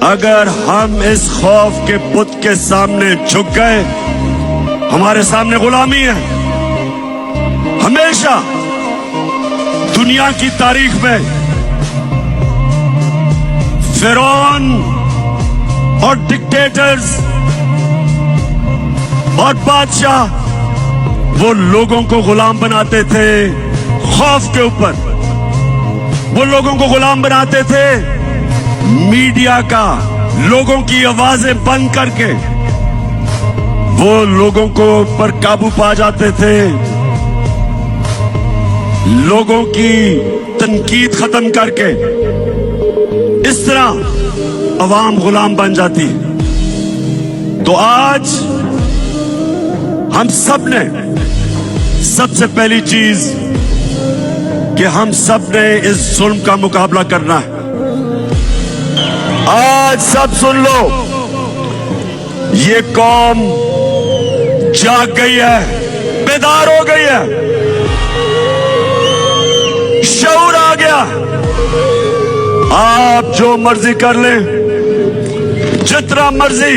अगर हम इस खौफ के बुत के सामने झुक गए, हमारे सामने गुलामी है। हमेशा दुनिया की तारीख में फिरौन और डिक्टेटर्स और बादशाह वो लोगों को गुलाम बनाते थे खौफ के ऊपर। वो लोगों को गुलाम बनाते थे मीडिया का, लोगों की आवाजें बंद करके वो लोगों को पर काबू पा जाते थे, लोगों की तनकीद खत्म करके। इस तरह अवाम गुलाम बन जाती है। तो आज हम सब ने सबसे पहली चीज कि हम सब ने इस जुल्म का मुकाबला करना है। आज सब सुन लो, ये कौम जाग गई है, बेदार हो गई है, शऊर आ गया। आप जो मर्जी कर लें, जितना मर्जी